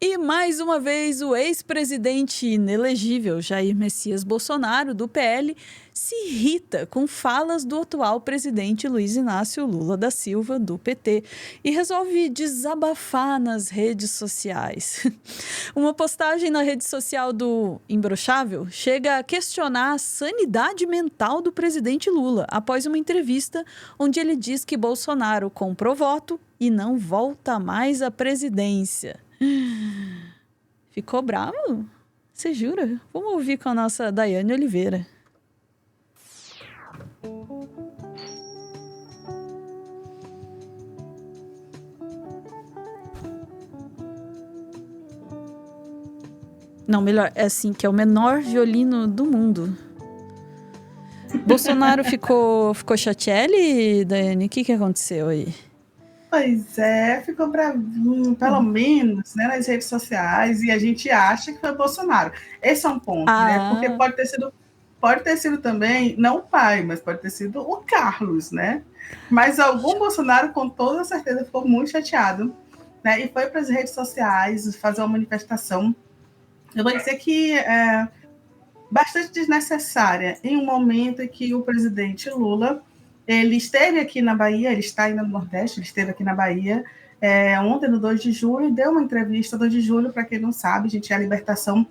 E mais uma vez, o ex-presidente inelegível Jair Messias Bolsonaro, do PL, se irrita com falas do atual presidente Luiz Inácio Lula da Silva, do PT, e resolve desabafar nas redes sociais. Uma postagem na rede social do Imbrochável chega a questionar a sanidade mental do presidente Lula após uma entrevista onde ele diz que Bolsonaro comprou voto e não volta mais à presidência. Ficou bravo? Você jura? Vamos ouvir com a nossa Daiane Oliveira. Não, melhor, é assim, que é o menor violino do mundo. Bolsonaro ficou chateado, Daiane? O que aconteceu aí? Pois é, ficou bravinho, pelo menos, né, nas redes sociais, e a gente acha que foi o Bolsonaro. Esse é um ponto, né? Porque pode ter sido também, não o pai, mas pode ter sido o Carlos, né? Mas algum Bolsonaro, com toda certeza, ficou muito chateado, né? E foi para as redes sociais fazer uma manifestação. Eu vou dizer que é bastante desnecessária, em um momento em que o presidente Lula ele esteve aqui na Bahia, ele está ainda no Nordeste, ele esteve aqui na Bahia ontem, no 2 de julho, deu uma entrevista. 2 de julho, para quem não sabe, gente, é a libertação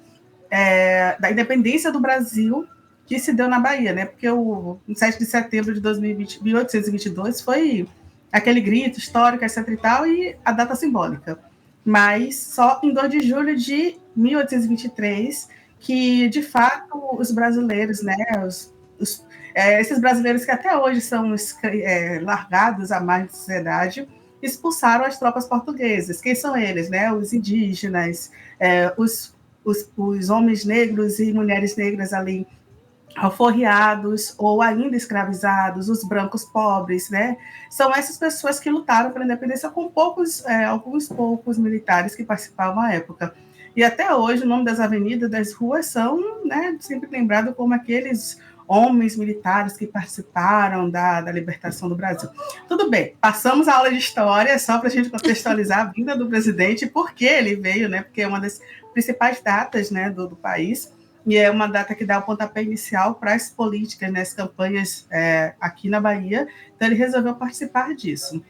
da independência do Brasil, que se deu na Bahia, né? Porque o 7 de setembro de 1822 foi aquele grito histórico, etc. e tal, e a data simbólica. Mas só em 2 de julho de 1823 que, de fato, os brasileiros, né, esses brasileiros que até hoje são largados à margem da sociedade, expulsaram as tropas portuguesas. Quem são eles? Né? Os indígenas, os homens negros e mulheres negras ali alforriados ou ainda escravizados, os brancos pobres, né? São essas pessoas que lutaram pela independência com alguns poucos militares que participavam à época. E até hoje o nome das avenidas, das ruas são, né, sempre lembrado como aqueles homens militares que participaram da libertação do Brasil. Tudo bem, passamos a aula de história só para a gente contextualizar a vinda do presidente, por que ele veio, né? Porque é uma das principais datas, né, do país, e é uma data que dá o pontapé inicial para as políticas, né, as campanhas aqui na Bahia. Então ele resolveu participar disso.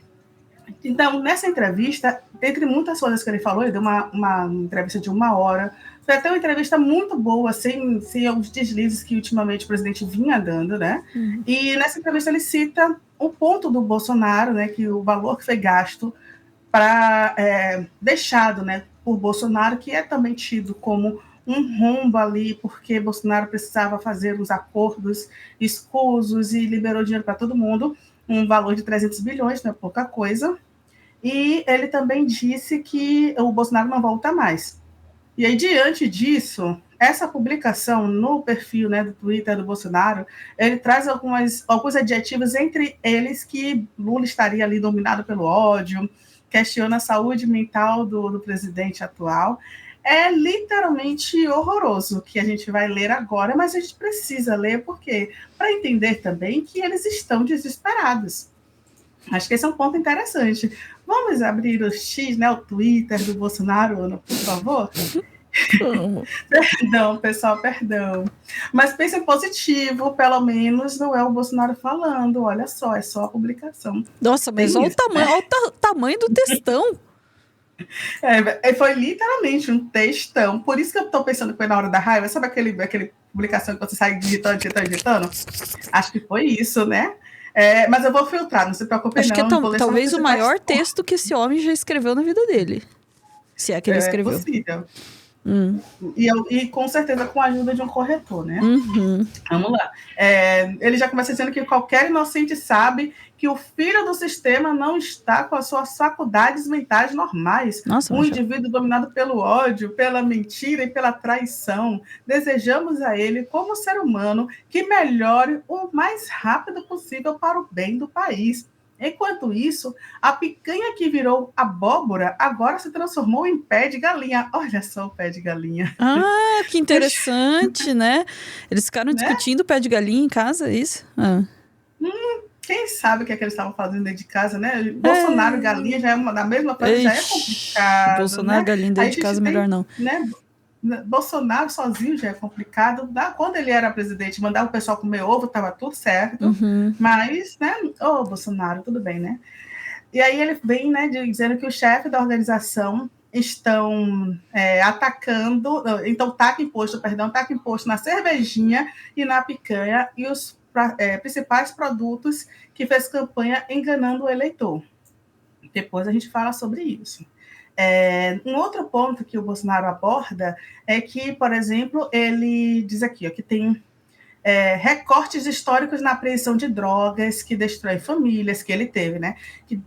Então, nessa entrevista, dentre muitas coisas que ele falou, ele deu uma entrevista de 1 hora. Foi até uma entrevista muito boa, sem os deslizes que ultimamente o presidente vinha dando, né? E nessa entrevista ele cita o ponto do Bolsonaro, né, que o valor que foi gasto deixado, né, por Bolsonaro, que é também tido como um rombo ali, porque Bolsonaro precisava fazer os acordos escusos e liberou dinheiro para todo mundo, um valor de 300 bilhões, não é pouca coisa. E ele também disse que o Bolsonaro não volta mais. E aí, diante disso, essa publicação no perfil, né, do Twitter do Bolsonaro, ele traz alguns adjetivos, entre eles que Lula estaria ali dominado pelo ódio, questiona a saúde mental do presidente atual. É literalmente horroroso que a gente vai ler agora, mas a gente precisa ler porque para entender também que eles estão desesperados. Acho que esse é um ponto interessante. Vamos abrir o X, né, o Twitter do Bolsonaro, Ana, por favor? Perdão, pessoal, perdão. Mas pense positivo, pelo menos não é o Bolsonaro falando, olha só, é só a publicação. Nossa, mas olha o tamanho do textão. Foi literalmente um textão. Por isso que eu estou pensando que foi na hora da raiva. Sabe aquele publicação que você sai digitando? Acho que foi isso, né? Mas eu vou filtrar, não se preocupe. Acho não. Que é talvez o maior texto que esse homem já escreveu na vida dele. Se é que ele escreveu. É possível. E com certeza com a ajuda de um corretor, né? Vamos lá. Ele já começa dizendo que qualquer inocente sabe que o filho do sistema não está com as suas faculdades mentais normais. Nossa, indivíduo dominado pelo ódio, pela mentira e pela traição. Desejamos a ele, como ser humano, que melhore o mais rápido possível para o bem do país. Enquanto isso, a picanha que virou abóbora agora se transformou em pé de galinha. Olha só o pé de galinha. Ah, que interessante, né? Eles ficaram discutindo pé de galinha em casa, é isso? quem sabe o que é que eles estavam fazendo dentro de casa, né? Bolsonaro e galinha já é da mesma coisa, já é complicado, Bolsonaro, né? galinha dentro de casa, melhor não. Né? Bolsonaro sozinho já é complicado. Quando ele era presidente, mandar o pessoal comer ovo, estava tudo certo. Mas, né? Bolsonaro, tudo bem, né? E aí ele vem, né, dizendo que o chefe da organização estão atacando, então taca imposto na cervejinha e na picanha e os principais produtos que fez campanha enganando o eleitor. Depois a gente fala sobre isso. Um outro ponto que o Bolsonaro aborda é que, por exemplo, ele diz aqui que tem recortes históricos na apreensão de drogas que destroem famílias, que ele teve, né?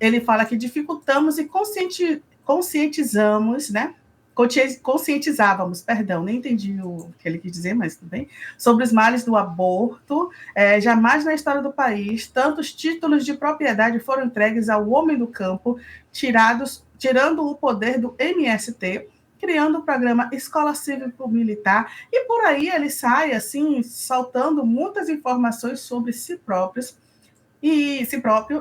Ele fala que dificultamos e conscientizamos, né? Conscientizávamos, perdão, nem entendi o que ele quis dizer, mas tudo bem, sobre os males do aborto. Jamais na história do país, tantos títulos de propriedade foram entregues ao homem do campo, tirando o poder do MST, criando o programa Escola Cívico-Militar, e por aí ele sai, assim, saltando muitas informações sobre si próprio, e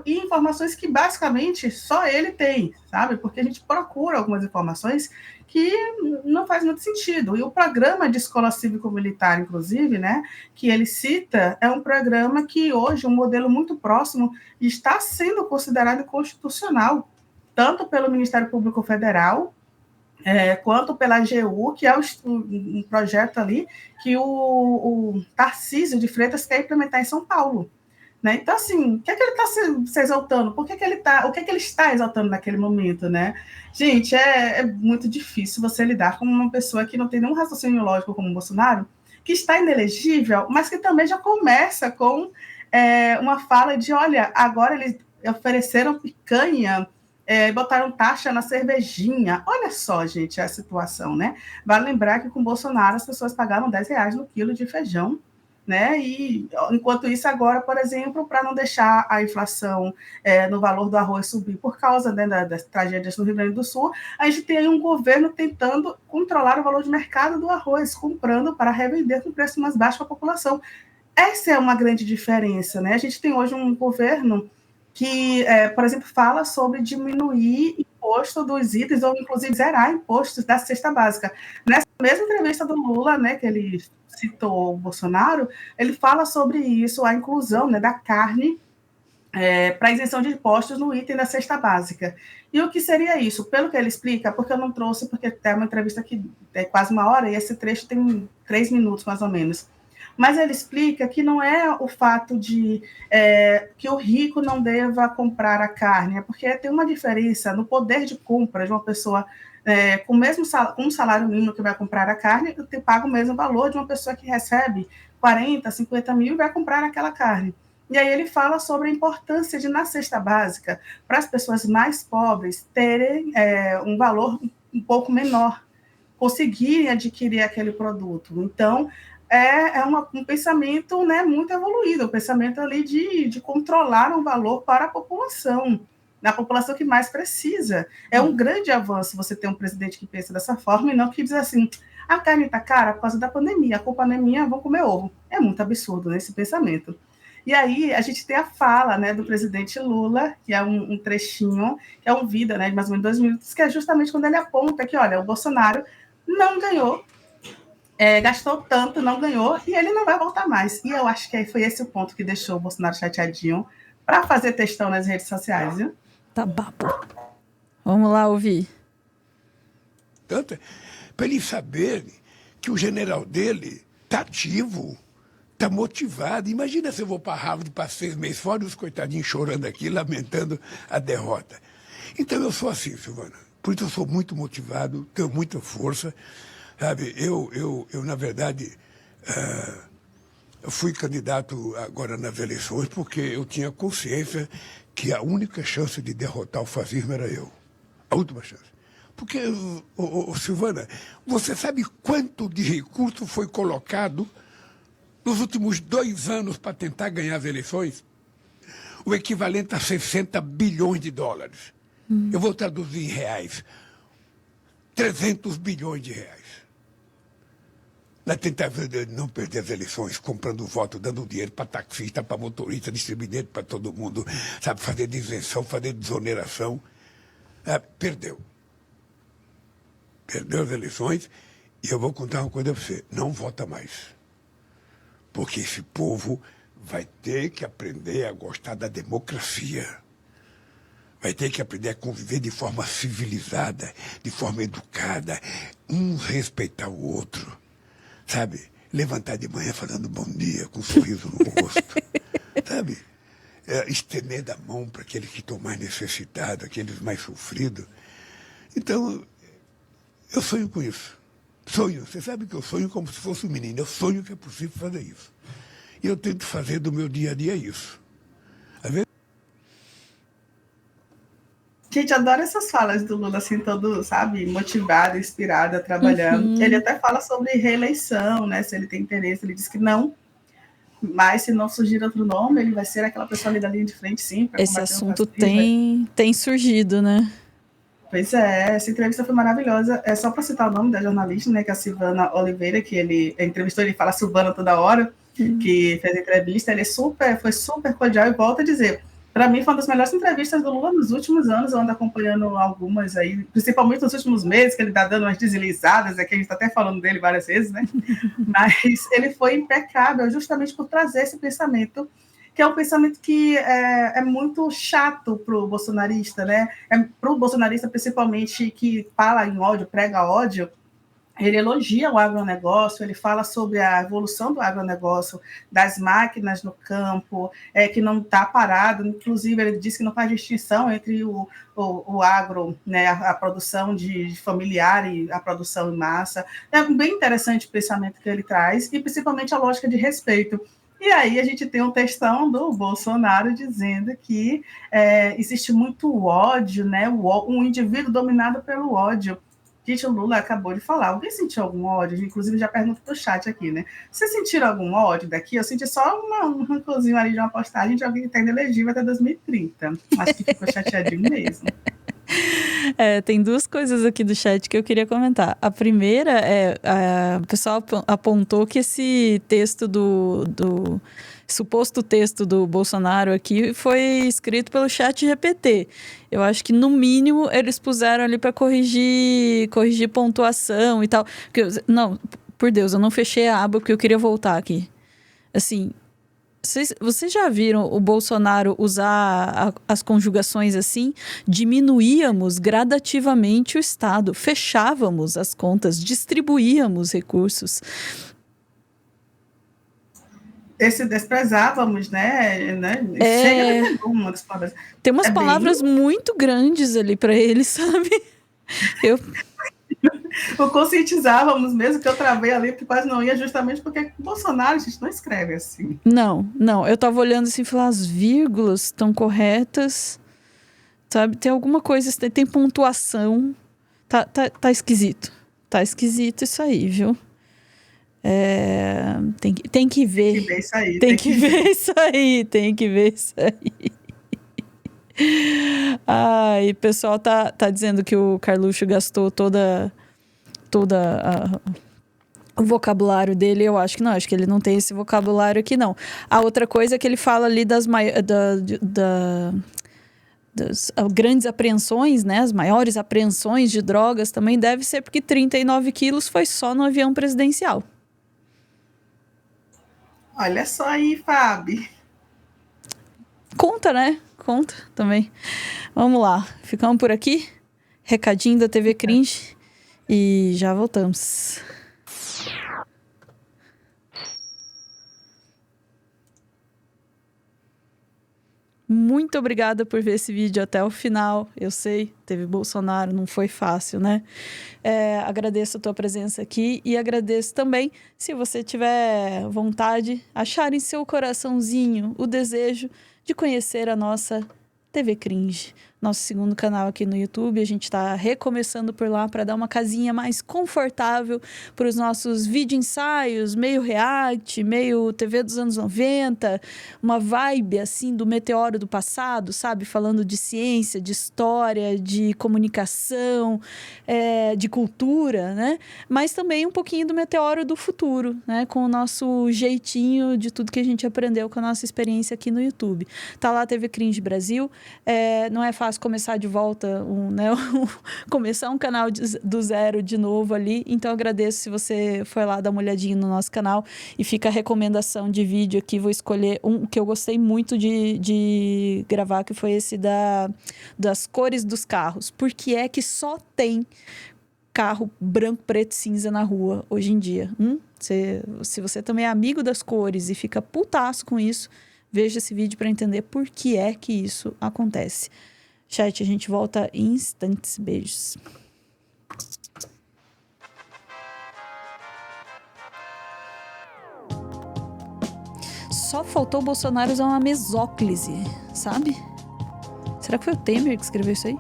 informações que basicamente só ele tem, sabe? Porque a gente procura algumas informações que não faz muito sentido. E o programa de Escola Cívico-Militar, inclusive, né, que ele cita, é um programa que hoje, um modelo muito próximo, está sendo considerado constitucional, tanto pelo Ministério Público Federal, quanto pela AGU, que é um projeto ali que o Tarcísio de Freitas quer implementar em São Paulo. Né? Então, assim, o que é que ele está se exaltando? O que é que ele está exaltando naquele momento? Né? Gente, é muito difícil você lidar com uma pessoa que não tem nenhum raciocínio lógico como o Bolsonaro, que está inelegível, mas que também já começa com uma fala de, olha, agora eles ofereceram picanha, botaram taxa na cervejinha. Olha só, gente, a situação, né? Vale lembrar que com Bolsonaro as pessoas pagavam R$10 no quilo de feijão, né? E enquanto isso, agora, por exemplo, para não deixar a inflação no valor do arroz subir por causa, né, das tragédias no Rio Grande do Sul, a gente tem aí um governo tentando controlar o valor de mercado do arroz, comprando para revender com preço mais baixo para a população. Essa é uma grande diferença, né? A gente tem hoje um governo que, por exemplo, fala sobre diminuir imposto dos itens, ou inclusive zerar impostos da cesta básica. Nessa mesma entrevista do Lula, né, que ele citou o Bolsonaro, ele fala sobre isso, a inclusão, né, da carne para isenção de impostos no item da cesta básica. E o que seria isso? Pelo que ele explica, porque eu não trouxe, porque tem uma entrevista que é quase 1 hora, e esse trecho tem 3 minutos, mais ou menos. Mas ele explica que não é o fato de que o rico não deva comprar a carne, é porque tem uma diferença no poder de compra de uma pessoa com um salário mínimo que vai comprar a carne, e paga o mesmo valor de uma pessoa que recebe 40, 50 mil e vai comprar aquela carne. E aí ele fala sobre a importância de, na cesta básica, para as pessoas mais pobres terem um valor um pouco menor, conseguirem adquirir aquele produto. Então, um pensamento, né, muito evoluído, um pensamento ali de controlar um valor para a população, na população que mais precisa. É um grande avanço você ter um presidente que pensa dessa forma e não que diz assim, a carne está cara por causa da pandemia, a culpa não é minha, vão comer ovo. É muito absurdo, né, esse pensamento. E aí a gente tem a fala, né, do presidente Lula, que é um trechinho, que é um vídeo, né, de mais ou menos 2 minutos, que é justamente quando ele aponta que, olha, o Bolsonaro não ganhou, gastou tanto, não ganhou, e ele não vai voltar mais. E eu acho que foi esse o ponto que deixou o Bolsonaro chateadinho para fazer textão nas redes sociais, viu? Tá babo. Vamos lá ouvir. Tanto para ele saber que o general dele está ativo, está motivado. Imagina se eu vou para Harvard para 6 meses fora e os coitadinhos chorando aqui, lamentando a derrota. Então eu sou assim, Silvana. Por isso eu sou muito motivado, tenho muita força. Sabe, eu na verdade, eu fui candidato agora nas eleições porque eu tinha consciência que a única chance de derrotar o fascismo era eu. A última chance. Porque, Silvana, você sabe quanto de recurso foi colocado nos últimos 2 anos para tentar ganhar as eleições? O equivalente a 60 bilhões de dólares. Eu vou traduzir em reais. 300 bilhões de reais. na tentativa de não perder as eleições, comprando voto, dando dinheiro para taxista, para motorista, distribuindo para todo mundo, sabe, fazer isenção, fazer desoneração. Perdeu. Perdeu as eleições e eu vou contar uma coisa para você, não vota mais. Porque esse povo vai ter que aprender a gostar da democracia. Vai ter que aprender a conviver de forma civilizada, de forma educada, um respeitar o outro. Sabe? Levantar de manhã falando bom dia, com um sorriso no rosto. Sabe? Estender a mão para aqueles que estão mais necessitados, aqueles mais sofridos. Então, eu sonho com isso. Sonho. Você sabe que eu sonho como se fosse um menino. Eu sonho que é possível fazer isso. E eu tento fazer do meu dia a dia isso. Às vezes... Gente, adoro essas falas do Lula, assim, todo, sabe, motivado, inspirado, trabalhando. Ele até fala sobre reeleição, né, se ele tem interesse. Ele diz que não, mas se não surgir outro nome, ele vai ser aquela pessoa ali da linha de frente, sim. Esse assunto tem surgido, né? Pois é, essa entrevista foi maravilhosa. É só para citar o nome da jornalista, né, que é a Silvana Oliveira, que ele entrevistou, ele fala Silvana toda hora, que fez a entrevista. Ele foi super cordial e volta a dizer, para mim foi uma das melhores entrevistas do Lula nos últimos anos. Eu ando acompanhando algumas aí, principalmente nos últimos meses, que ele está dando umas deslizadas, aqui a gente está até falando dele várias vezes, né? Mas ele foi impecável justamente por trazer esse pensamento, que é um pensamento que é muito chato para o bolsonarista, né? Para o bolsonarista, principalmente, que fala em ódio, prega ódio. Ele elogia o agronegócio, ele fala sobre a evolução do agronegócio, das máquinas no campo, que não está parado. Inclusive, ele diz que não faz distinção entre o agro, né, a produção de familiar e a produção em massa. É bem interessante o pensamento que ele traz, e principalmente a lógica de respeito. E aí a gente tem um textão do Bolsonaro dizendo que existe muito ódio, né, um indivíduo dominado pelo ódio. Gente, o Lula acabou de falar. Alguém sentiu algum ódio? Inclusive, já pergunto pro chat aqui, né? Vocês sentiram algum ódio daqui? Eu senti só um rancorzinho ali de uma postagem de alguém que está inelegível até 2030. Acho que ficou chateadinho mesmo. Tem duas coisas aqui do chat que eu queria comentar. A primeira o pessoal apontou que esse texto do suposto texto do Bolsonaro aqui foi escrito pelo ChatGPT. Eu acho que, no mínimo, eles puseram ali para corrigir pontuação e tal. Porque não, por Deus, eu não fechei a aba porque eu queria voltar aqui. Assim, vocês já viram o Bolsonaro usar as conjugações assim? Diminuíamos gradativamente o Estado, fechávamos as contas, distribuíamos recursos. Desprezávamos, né? Chega de uma das palavras. Tem umas palavras muito grandes ali para ele, sabe? O conscientizávamos mesmo, que eu travei ali, que quase não ia, justamente porque Bolsonaro, a gente não escreve assim. Não. Eu tava olhando assim e falei, as vírgulas estão corretas, sabe? Tem alguma coisa, tem pontuação. Tá esquisito. Tá esquisito isso aí, viu? Tem que ver. Tem que ver isso aí. E o pessoal tá dizendo que o Carluxo gastou toda o vocabulário dele. Eu acho que não, acho que ele não tem esse vocabulário aqui, não. A outra coisa é que ele fala ali das grandes apreensões, né? As maiores apreensões de drogas também deve ser porque 39 quilos foi só no avião presidencial. Olha só aí, Fábio. Conta, né? Conta também. Vamos lá. Ficamos por aqui. Recadinho da TV Cringe. E já voltamos. Muito obrigada por ver esse vídeo até o final. Eu sei, teve Bolsonaro, não foi fácil, né? Agradeço a tua presença aqui e agradeço também, se você tiver vontade, achar em seu coraçãozinho o desejo de conhecer a nossa TV Cringe. nosso segundo canal aqui no YouTube. A gente está recomeçando por lá para dar uma casinha mais confortável para os nossos vídeo ensaios, meio react, meio TV dos anos 90, uma vibe assim do meteoro do passado, sabe? Falando de ciência, de história, de comunicação, de cultura, né? Mas também um pouquinho do meteoro do futuro, né? Com o nosso jeitinho de tudo que a gente aprendeu com a nossa experiência aqui no YouTube. Tá lá a TV Cringe Brasil. Não é fácil começar de volta, começar um canal do zero de novo ali. Então, eu agradeço se você foi lá dar uma olhadinha no nosso canal. E fica a recomendação de vídeo aqui. Vou escolher um que eu gostei muito de gravar, que foi esse das cores dos carros. Por que é que só tem carro branco, preto e cinza na rua hoje em dia? Se você também é amigo das cores e fica putaço com isso, veja esse vídeo para entender por que é que isso acontece. Chat, a gente volta em instantes. Beijos. Só faltou o Bolsonaro usar uma mesóclise, sabe? Será que foi o Temer que escreveu isso aí?